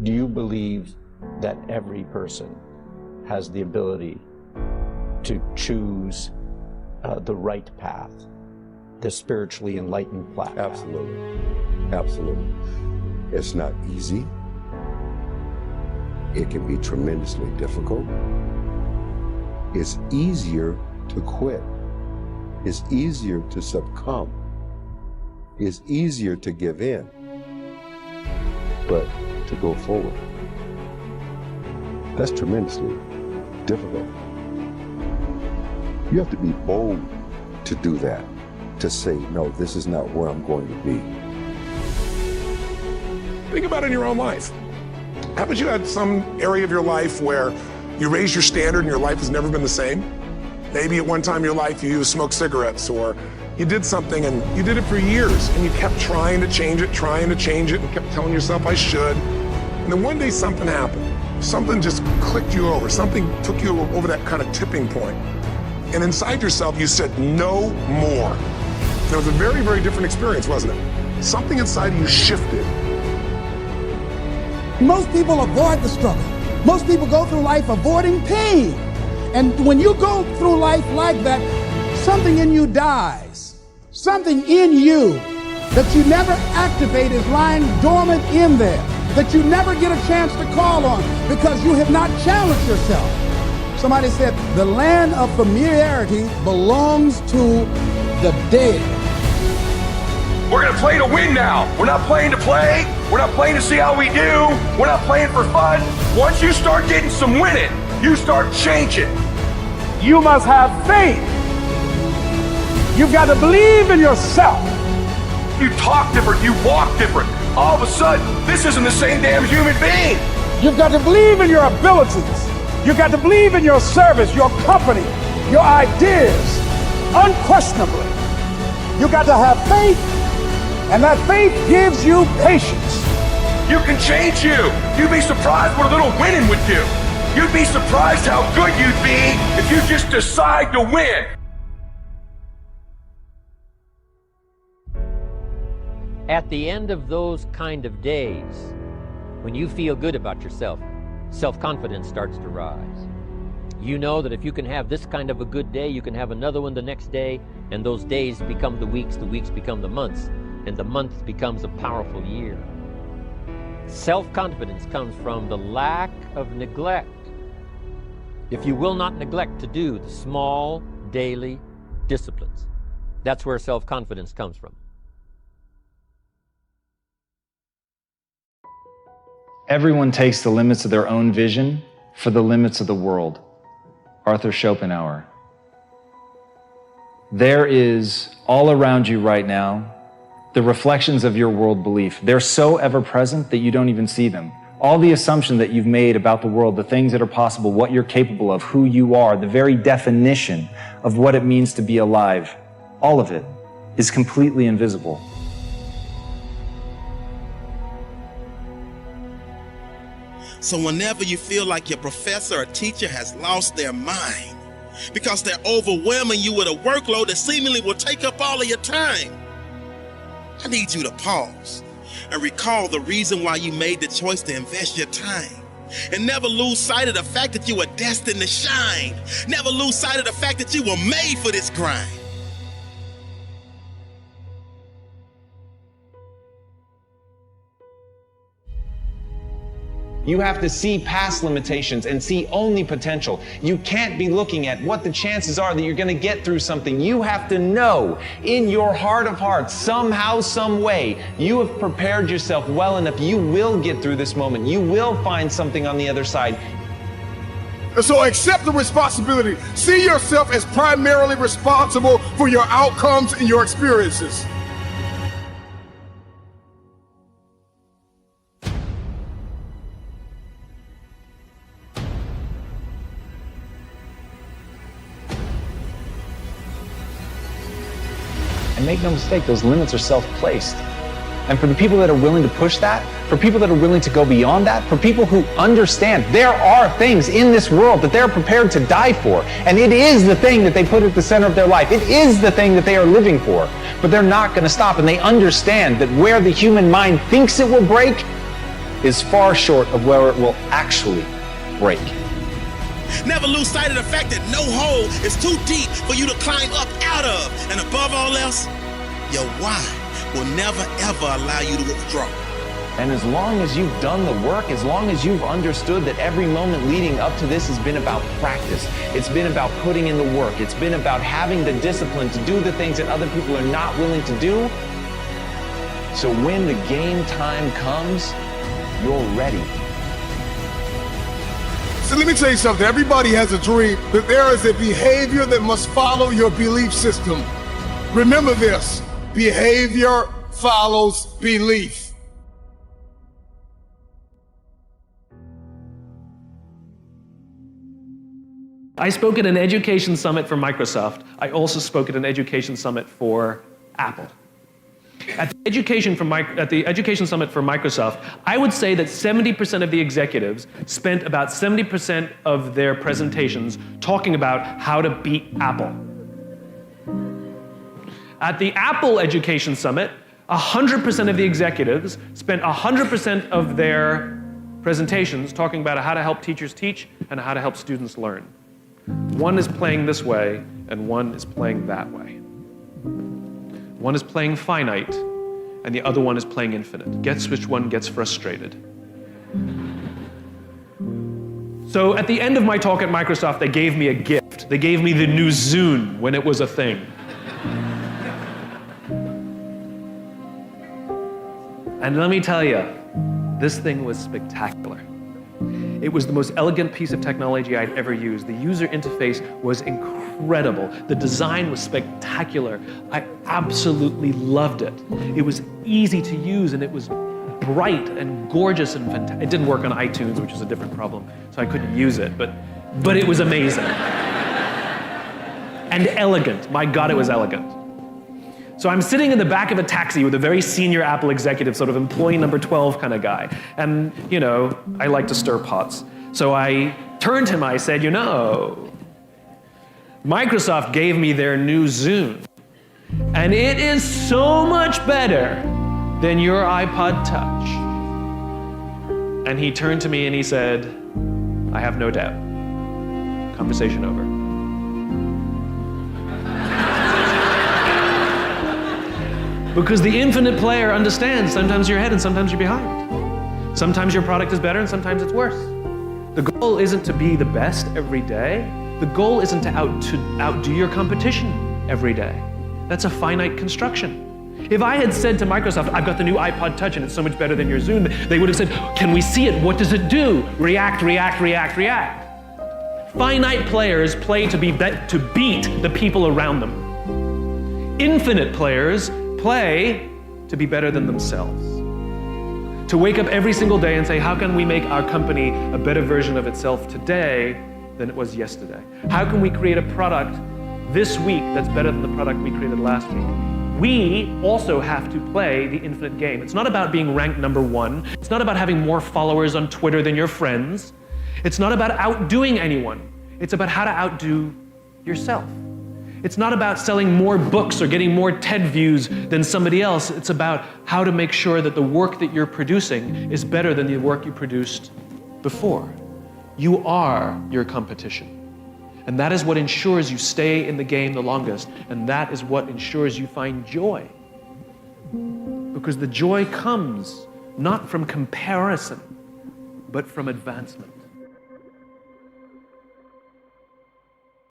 Do you believe that every person has the ability to choose the right path, the spiritually enlightened path? Absolutely. Absolutely. It's not easy. It can be tremendously difficult. It's easier to quit. It's easier to succumb. It's easier to give in. But to go forward, that's tremendously difficult. You have to be bold to do that, to say, no, this is not where I'm going to be. Think about it in your own life. How about you had some area of your life where you raised your standard and your life has never been the same? Maybe at one time in your life you smoked cigarettes, or you did something and you did it for years and you kept trying to change it, and kept telling yourself, I should. And then one day something happened. Something just clicked you over. Something took you over that kind of tipping point. And inside yourself you said, no more. And it was a very, very different experience, wasn't it? Something inside you shifted. Most people avoid the struggle. Most people go through life avoiding pain. And when you go through life like that, something in you dies. Something in you that you never activate is lying dormant in there, that you never get a chance to call on because you have not challenged yourself. Somebody said the land of familiarity belongs to the dead. We're going to play to win now. We're not playing to play. We're not playing to see how we do. We're not playing for fun. Once you start getting some winning, you start changing. You must have faith. You've got to believe in yourself. You talk different, you walk different. All of a sudden, this isn't the same damn human being. You've got to believe in your abilities. You've got to believe in your service, your company, your ideas, unquestionably. You've got to have faith, and that faith gives you patience. You can change you. You'd be surprised what a little winning would do. You'd be surprised how good you'd be if you just decide to win. At the end of those kind of days, when you feel good about yourself, self-confidence starts to rise. You know that if you can have this kind of a good day, you can have another one the next day, and those days become the weeks become the months, and the month becomes a powerful year. Self-confidence comes from the lack of neglect. If you will not neglect to do the small daily disciplines, that's where self-confidence comes from. Everyone takes the limits of their own vision for the limits of the world. Arthur Schopenhauer. There is all around you right now the reflections of your world belief. They're so ever present that you don't even see them. All the assumptions that you've made about the world, the things that are possible, what you're capable of, who you are, the very definition of what it means to be alive, all of it is completely invisible. So whenever you feel like your professor or teacher has lost their mind because they're overwhelming you with a workload that seemingly will take up all of your time, I need you to pause and recall the reason why you made the choice to invest your time. And never lose sight of the fact that you were destined to shine. Never lose sight of the fact that you were made for this grind. You have to see past limitations and see only potential. You can't be looking at what the chances are that you're going to get through something. You have to know in your heart of hearts, somehow, some way, you have prepared yourself well enough. You will get through this moment. You will find something on the other side. So accept the responsibility. See yourself as primarily responsible for your outcomes and your experiences. And make no mistake, those limits are self-placed. And for the people that are willing to push that, for people that are willing to go beyond that, for people who understand there are things in this world that they're prepared to die for, and it is the thing that they put at the center of their life. It is the thing that they are living for. But they're not going to stop, and they understand that where the human mind thinks it will break, is far short of where it will actually break. Never lose sight of the fact that no hole is too deep for you to climb up out of. And above all else, your why will never ever allow you to withdraw. And as long as you've done the work, as long as you've understood that every moment leading up to this has been about practice, it's been about putting in the work, it's been about having the discipline to do the things that other people are not willing to do, so when the game time comes, you're ready. So let me tell you something. Everybody has a dream, but there is a behavior that must follow your belief system. Remember this, behavior follows belief. I spoke at an education summit for Microsoft. I also spoke at an education summit for Apple. At the education summit for Microsoft, I would say that 70% of the executives spent about 70% of their presentations talking about how to beat Apple. At the Apple Education Summit, 100% of the executives spent 100% of their presentations talking about how to help teachers teach and how to help students learn. One is playing this way, and one is playing that way. One is playing finite, and the other one is playing infinite. Guess which one gets frustrated. So at the end of my talk at Microsoft, they gave me a gift. They gave me the new Zune when it was a thing. And let me tell you, this thing was spectacular. It was the most elegant piece of technology I'd ever used. The user interface was incredible. The design was spectacular. I absolutely loved it. It was easy to use, and it was bright and gorgeous and fantastic. It didn't work on iTunes, which is a different problem, so I couldn't use it, but it was amazing. And elegant. My God, it was elegant. So I'm sitting in the back of a taxi with a very senior Apple executive, sort of employee number 12 kind of guy. And, you know, I like to stir pots. So I turned to him, I said, you know, Microsoft gave me their new Zune, and it is so much better than your iPod Touch. And he turned to me and he said, I have no doubt. Conversation over. Because the infinite player understands sometimes you're ahead and sometimes you're behind. Sometimes your product is better and sometimes it's worse. The goal isn't to be the best every day. The goal isn't to outdo your competition every day. That's a finite construction. If I had said to Microsoft, I've got the new iPod Touch and it's so much better than your Zune, they would have said, can we see it? What does it do? React, react, react, react. Finite players play to beat the people around them. Infinite players play to be better than themselves. To wake up every single day and say, how can we make our company a better version of itself today than it was yesterday? How can we create a product this week that's better than the product we created last week? We also have to play the infinite game. It's not about being ranked number one. It's not about having more followers on Twitter than your friends. It's not about outdoing anyone. It's about how to outdo yourself. It's not about selling more books or getting more TED views than somebody else. It's about how to make sure that the work that you're producing is better than the work you produced before. You are your competition. And that is what ensures you stay in the game the longest. And that is what ensures you find joy. Because the joy comes not from comparison, but from advancement.